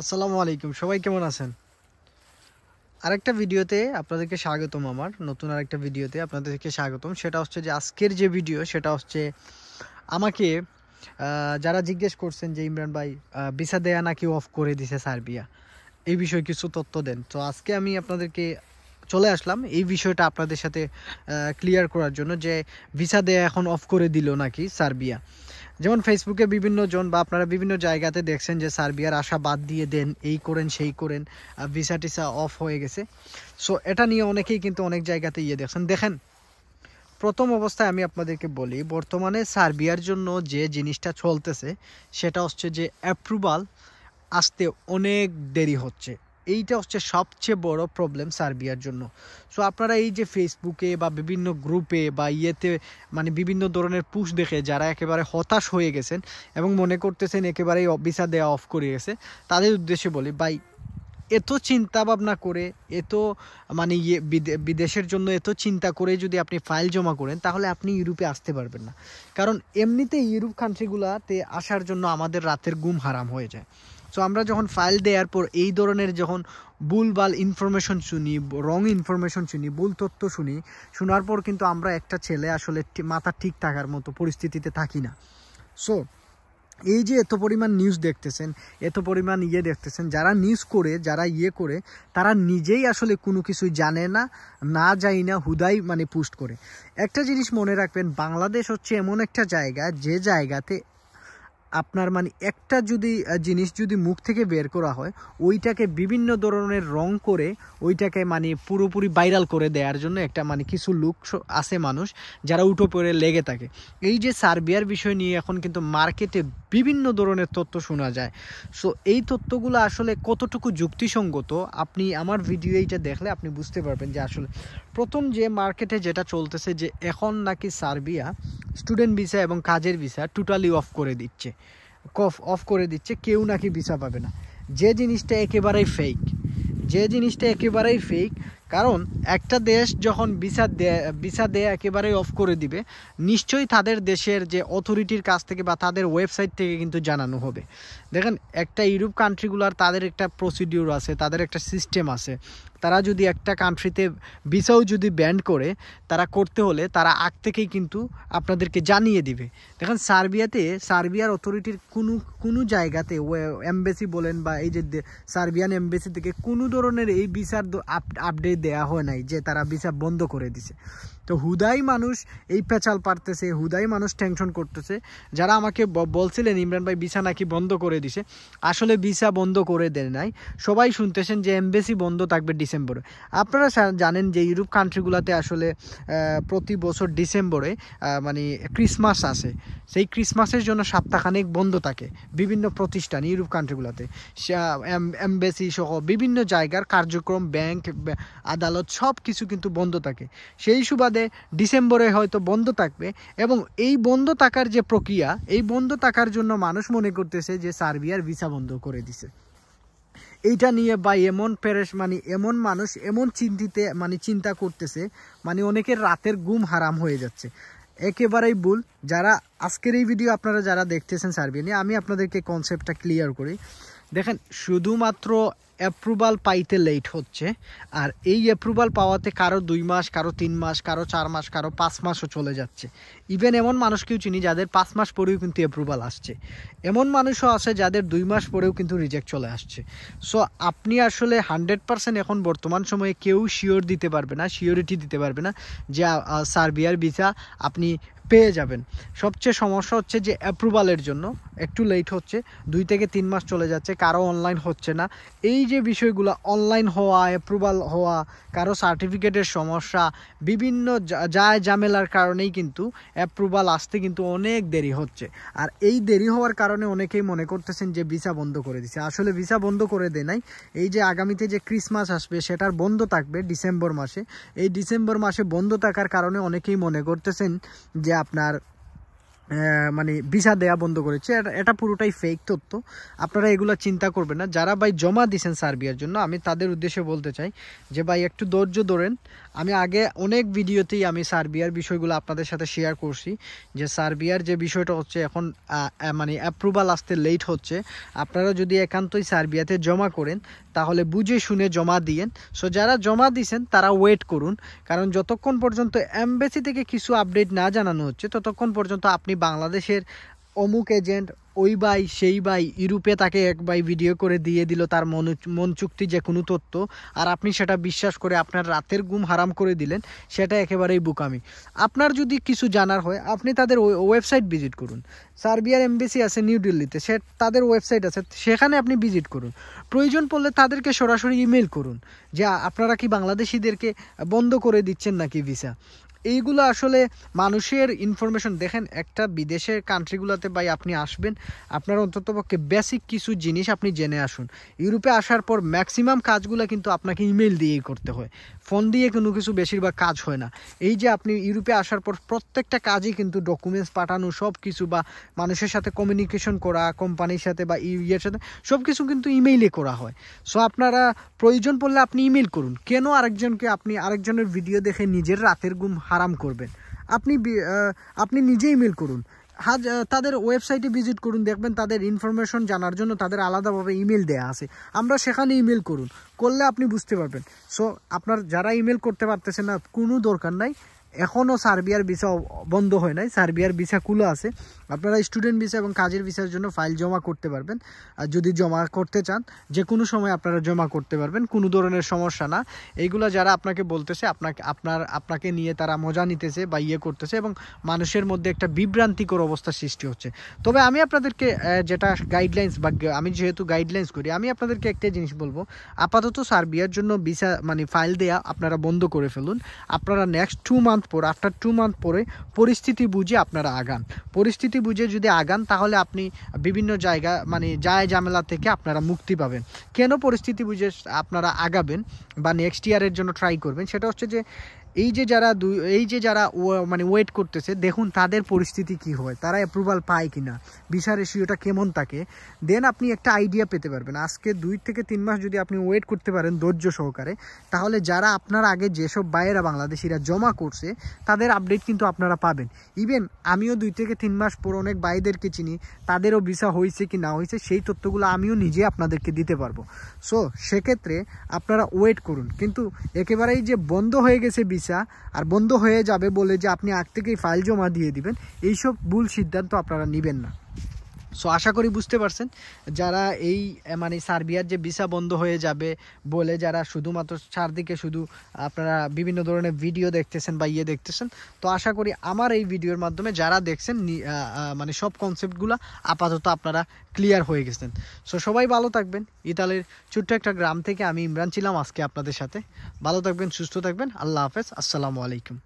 আসসালামু আলাইকুম, সবাই কেমন আছেন? আরেকটা ভিডিওতে আপনাদেরকে স্বাগতম। আমার নতুন আরেকটা ভিডিওতে আপনাদেরকে স্বাগতম। সেটা হচ্ছে যে আজকের যে ভিডিও সেটা হচ্ছে আমাকে যারা জিজ্ঞেস করছেন যে ইমরান ভাই ভিসা দেয়া নাকি অফ করে দিছে সার্বিয়া, এই বিষয়ে কিছু তথ্য দেন। তো আজকে আমি আপনাদেরকে চলে আসলাম এই বিষয়টা আপনাদের সাথে ক্লিয়ার করার জন্য যে ভিসা দেয়া এখন অফ করে দিল নাকি সার্বিয়া। যেমন ফেসবুকে বিভিন্ন জন বা আপনারা বিভিন্ন জায়গাতে দেখছেন যে সার্বিয়ার আশা বাদ দিয়ে দেন, এই করেন সেই করেন, ভিসা টিসা অফ হয়ে গেছে। সো এটা নিয়ে অনেকেই কিন্তু অনেক জায়গাতে দেখছেন। দেখেন, প্রথম অবস্থায় আমি আপনাদেরকে বলি, বর্তমানে সার্বিয়ার জন্য যে জিনিসটা চলতেছে সেটা হচ্ছে যে অ্যাপ্রুভাল আসতে অনেক দেরি হচ্ছে। এইটা হচ্ছে সবচেয়ে বড় প্রবলেম সার্বিয়ার জন্য। সো আপনারা এই যে ফেসবুকে বা বিভিন্ন গ্রুপে বা মানে বিভিন্ন ধরনের পুশ দেখে যারা একেবারে হতাশ হয়ে গেছেন এবং মনে করতেছেন একেবারেই ভিসা দেওয়া অফ করে গেছে, তাদের উদ্দেশ্যে বলি, ভাই এত চিন্তা ভাবনা করে, এত মানে বিদেশের জন্য এত চিন্তা করে যদি আপনি ফাইল জমা করেন, তাহলে আপনি ইউরোপে আসতে পারবেন না। কারণ এমনিতেই ইউরোপ কান্ট্রিগুলোতে আসার জন্য আমাদের রাতের ঘুম হারাম হয়ে যায়। সো আমরা যখন ফাইল দেওয়ার পর এই ধরনের যখন ভুলভাল ইনফরমেশন শুনি, রং ইনফরমেশন শুনি, ভুল তথ্য শুনি, শোনার পর কিন্তু আমরা একটা ছেলে আসলে মাথা ঠিক থাকার মতো পরিস্থিতিতে থাকি না। সো এই যে এত পরিমাণ নিউজ দেখতেছেন, এত পরিমাণ দেখতেছেন, যারা নিউজ করে, যারা করে, তারা নিজেই আসলে কোনো কিছুই জানে না, না যাই না হুদাই মানে পোস্ট করে। একটা জিনিস মনে রাখবেন, বাংলাদেশ হচ্ছে এমন একটা জায়গা যে জায়গাতে আপনার মানে একটা জিনিস যদি মুখ থেকে বের করা হয়, ওইটাকে বিভিন্ন ধরনের রং করে ওইটাকে মানে পুরোপুরি ভাইরাল করে দেওয়ার জন্য একটা মানে কিছু লোক আছে, মানুষ যারা উঠো পড়ে লেগে থাকে। এই যে সার্বিয়ার বিষয় নিয়ে এখন কিন্তু মার্কেটে বিভিন্ন ধরনের তথ্য শোনা যায়। সো এই তথ্যগুলো আসলে কতটুকু যুক্তিসঙ্গত, আপনি আমার ভিডিও এইটা দেখলে আপনি বুঝতে পারবেন যে আসলে প্রথম যে মার্কেটে যেটা চলতেছে যে এখন নাকি সার্বিয়া স্টুডেন্ট ভিসা এবং কাজের ভিসা টোটালি অফ করে দিচ্ছে, অফ করে দিচ্ছে, কেউ নাকি ভিসা পাবে না। যে জিনিসটা একেবারেই ফেক, যে জিনিসটা একেবারেই ফেক। কারণ একটা দেশ যখন ভিসা দেয় একেবারেই অফ করে দিবে, নিশ্চয়ই তাদের দেশের যে অথরিটির কাছ থেকে বা তাদের ওয়েবসাইট থেকে কিন্তু জানানো হবে। দেখেন, একটা ইউরোপ কান্ট্রিগুলার তাদের একটা প্রসিডিউর আছে, তাদের একটা সিস্টেম আছে। তারা যদি একটা কান্ট্রিতে ভিসাও যদি ব্যান করে, তারা করতে হলে তারা আগ থেকেই কিন্তু আপনাদেরকে জানিয়ে দিবে। দেখেন, সার্বিয়ার অথরিটির কোনো জায়গাতে এমবেসি বলেন বা এই যে সার্বিয়ান এমবেসি থেকে কোনো ধরনের এই ভিসার আপডেট দেওয়া হয় নাই যে তারা ভিসা বন্ধ করে দিছে। তো হুদাই মানুষ এই পেঁচাল পারতেছে, হুদাই মানুষ টেনশন করতেছে। যারা আমাকে বলছিলেন ইমরান ভাই ভিসা নাকি বন্ধ করে দিছে, আসলে ভিসা বন্ধ করে দেয় নাই। সবাই শুনতেছেন যে এমবেসি বন্ধ থাকবে ডিসেম্বরে। আপনারা জানেন যে ইউরোপ কান্ট্রিগুলোতে আসলে প্রতি বছর ডিসেম্বরে মানে ক্রিসমাস আসে। সেই ক্রিসমাসের জন্য সপ্তাহখানেক বন্ধ থাকে বিভিন্ন প্রতিষ্ঠান ইউরোপ কান্ট্রিগুলোতে। এমবেসি সহ বিভিন্ন জায়গার কার্যক্রম, ব্যাংক, আদালত সব কিছু কিন্তু বন্ধ থাকে। সেই সুবাদে ডিসেম্বরে হয়তো বন্ধ থাকবে, এবং এই বন্ধ থাকার যে প্রক্রিয়া, এই বন্ধ থাকার জন্য মানুষ মনে করতেছে যে সার্বিয়ার ভিসা বন্ধ করে দিছে। এইটা নিয়ে বা এমন মানে এমন মানুষ এমন চিন্তা করতেছে, মানে অনেকের রাতের ঘুম হারাম হয়ে যাচ্ছে। একেবারেই ভুল। যারা আজকের এই ভিডিও আপনারা যারা দেখতেছেন সার্বিয়া নিয়ে, আমি আপনাদেরকে কনসেপ্টটা ক্লিয়ার করি। দেখেন, শুধুমাত্র অ্যাপ্রুভাল পাইতে লেট হচ্ছে, আর এই অ্যাপ্রুভাল পাওয়াতে কারো 2 মাস, কারো 3 মাস, কারো 4 মাস, কারো 5 মাসও চলে যাচ্ছে। ইভেন এমন মানুষকেও চিনি যাদের 5 মাস পরেও কিন্তু অ্যাপ্রুভাল আসছে। এমন মানুষও আছে যাদের 2 মাস পরেও কিন্তু রিজেক্ট চলে আসছে। সো আপনি আসলে 100% এখন বর্তমান সময়ে কেউ সিওরিটি দিতে পারবে না যে সার্বিয়ার ভিসা আপনি পেয়ে যাবেন। সবচেয়ে সমস্যা হচ্ছে যে অ্যাপ্রুভালের জন্য একটু লেট হচ্ছে, 2 থেকে 3 মাস চলে যাচ্ছে, কারো অনলাইন হচ্ছে না। এই যে বিষয়গুলো, অনলাইন হওয়া, অ্যাপ্রুভাল হওয়া, কারো সার্টিফিকেটের সমস্যা, বিভিন্ন ঝামেলার কারণেই কিন্তু অ্যাপ্রুভাল আসতে কিন্তু অনেক দেরি হচ্ছে। আর এই দেরি হওয়ার কারণে অনেকেই মনে করতেছেন যে ভিসা বন্ধ করে দিছে। আসলে ভিসা বন্ধ করে দেয় নাই। এই যে আগামীতে যে ক্রিসমাস আসবে সেটার বন্ধ থাকবে ডিসেম্বর মাসে। এই ডিসেম্বর মাসে বন্ধ থাকার কারণে অনেকেই মনে করতেছেন যে আপনার মানে ভিসা দেয়া বন্ধ করেছে। এটা পুরোটাই ফেক তথ্য। আপনারা এগুলো চিন্তা করবেন না। যারা ভাই জমা দিয়েছেন সার্বিয়ার জন্য, আমি তাদের উদ্দেশ্যে বলতে চাই যে ভাই একটু ধৈর্য ধরেন। আমি আগে অনেক ভিডিওতেই আমি সার্বিয়ার বিষয়গুলো আপনাদের সাথে শেয়ার করছি, যে সার্বিয়ার যে বিষয়টা হচ্ছে এখন মানে অ্যাপ্রুভাল আসতে লেট হচ্ছে। আপনারা যদি একান্তই সার্বিয়াতে জমা করেন তাহলে বুঝে শুনে জমা দিয়েন। সো যারা জমা দিয়েছেন তারা ওয়েট করুন, কারণ যতক্ষণ পর্যন্ত এমবেসি থেকে কিছু আপডেট না জানানো হচ্ছে ততক্ষণ পর্যন্ত আপনি বাংলাদেশের অমুক এজেন্ট, ওই ভাই সেই ভাই ইউরোপে তাকে এক ভাই ভিডিও করে দিয়ে দিল তার মন চুক্তি যে কোনো তথ্য, আর আপনি সেটা বিশ্বাস করে আপনার রাতের ঘুম হারাম করে দিলেন, সেটা একেবারেই বোকামি। আপনার যদি কিছু জানার হয় আপনি তাদের ওয়েবসাইট ভিজিট করুন। সার্বিয়ার এমবেসি আছে নিউ দিল্লিতে, তাদের ওয়েবসাইট আছে, সেখানে আপনি ভিজিট করুন। প্রয়োজন পড়লে তাদেরকে সরাসরি ইমেল করুন যে আপনারা কি বাংলাদেশিদেরকে বন্ধ করে দিচ্ছেন নাকি ভিসা। এইগুলো আসলে মানুষের ইনফরমেশন। দেখেন, একটা বিদেশের কান্ট্রিগুলোতে ভাই আপনি আসবেন, আপনার অন্ততপক্ষে বেসিক কিছু জিনিস আপনি জেনে আসুন। ইউরোপে আসার পর ম্যাক্সিমাম কাজগুলো কিন্তু আপনাকে ইমেল দিয়েই করতে হয়, ফোন দিয়ে কোনো কিছু বেশিরভাগ কাজ হয় না। এই যে আপনি ইউরোপে আসার পর প্রত্যেকটা কাজই কিন্তু ডকুমেন্টস পাঠানো সব কিছু, বা মানুষের সাথে কমিউনিকেশন করা, কোম্পানির সাথে বা ইয়ের সাথে, সব কিছু কিন্তু ইমেইলে করা হয়। সো আপনারা প্রয়োজন পড়লে আপনি ইমেল করুন। কেন আরেকজনকে আপনি আরেকজনের ভিডিও দেখে নিজের রাতের ঘুম হারাম করবেন? আপনি নিজে ইমেল করুন, তাদের ওয়েবসাইটে ভিজিট করুন, দেখবেন তাদের ইনফরমেশন জানার জন্য তাদের আলাদাভাবে ইমেল দেয়া আছে, আমরা সেখানে ইমেল করলে আপনি বুঝতে পারবেন। সো আপনার যারা ইমেল করতে পারতেছেন না, কোনো দরকার নাই, এখনও সার্বিয়ার ভিসা বন্ধ হয় নাই, সার্বিয়ার ভিসা খুলে আছে। আপনারা স্টুডেন্ট ভিসা এবং কাজের ভিসার জন্য ফাইল জমা করতে পারবেন। আর যদি জমা করতে চান যে কোনো সময় আপনারা জমা করতে পারবেন, কোনো ধরনের সমস্যা না। এইগুলো যারা আপনাকে বলতেছে, আপনাকে নিয়ে তারা মজা নিতেছে বা করতেছে, এবং মানুষের মধ্যে একটা বিভ্রান্তিকর অবস্থা সৃষ্টি হচ্ছে। তবে আমি আপনাদেরকে যেটা গাইডলাইন্স, বা আমি যেহেতু গাইডলাইন্স করি, আমি আপনাদেরকে একটা জিনিস বলবো, আপাতত সার্বিয়ার জন্য ভিসা মানে ফাইল দেয়া আপনারা বন্ধ করে ফেলুন। আপনারা নেক্সট 2 মান্থ পর, আফটার 2 মান্থ পরে পরিস্থিতি বুঝে আপনারা আগান। পরিস্থিতি বুঝে যদি আগান তাহলে আপনি বিভিন্ন জায়গা মানে ঝামেলা থেকে আপনারা মুক্তি পাবেন। কেন পরিস্থিতি বুঝে আপনারা আগাবেন বা নেক্সট ইয়ারের জন্য ট্রাই করবেন, সেটা হচ্ছে যে এই যে যারা মানে ওয়েট করতেছে, দেখুন তাদের পরিস্থিতি কি হয়, তারা অ্যাপ্রুভাল পায় কিনা, ভিসা রেশিওটা কেমন থাকে, দেন আপনি একটা আইডিয়া পেতে পারবেন। আজকে 2 থেকে 3 মাস যদি আপনি ওয়েট করতে পারেন ধৈর্য সহকারে, তাহলে যারা আপনার আগে যেসব বাইরেরা বাংলাদেশিরা জমা করছে তাদের আপডেট কিন্তু আপনারা পাবেন। ইভেন আমিও 2 থেকে 3 মাস পর অনেক ভাইদেরকে চিনি, তাদেরও ভিসা হয়েছে কি না হয়েছে সেই তথ্যগুলো আমিও নিজে আপনাদেরকে দিতে পারবো। সো সেক্ষেত্রে আপনারা ওয়েট করুন, কিন্তু একেবারেই যে বন্ধ হয়ে গেছে ভিসা আর বন্ধ হয়ে যাবে বলে যে আপনি আগ থেকেই ফাইল জমা দিয়ে দিবেন, এইসব ভুল সিদ্ধান্ত আপনারা নেবেন না। সো আশা করি বুঝতে পারছেন, যারা এই মানে সার্বিয়ার যে ভিসা বন্ধ হয়ে যাবে বলে যারা শুধুমাত্র চারদিকে শুধু আপনারা বিভিন্ন ধরনের ভিডিও দেখতেছেন বা দেখতেছেন, তো আশা করি আমার এই ভিডিওর মাধ্যমে যারা দেখছেন মানে সব কনসেপ্টগুলো আপাতত আপনারা ক্লিয়ার হয়ে গেছেন। সো সবাই ভালো থাকবেন। ইতালির ছোট্ট একটা গ্রাম থেকে আমি ইমরান ছিলাম আজকে আপনাদের সাথে। ভালো থাকবেন, সুস্থ থাকবেন। আল্লাহ হাফেজ, আসসালামু আলাইকুম।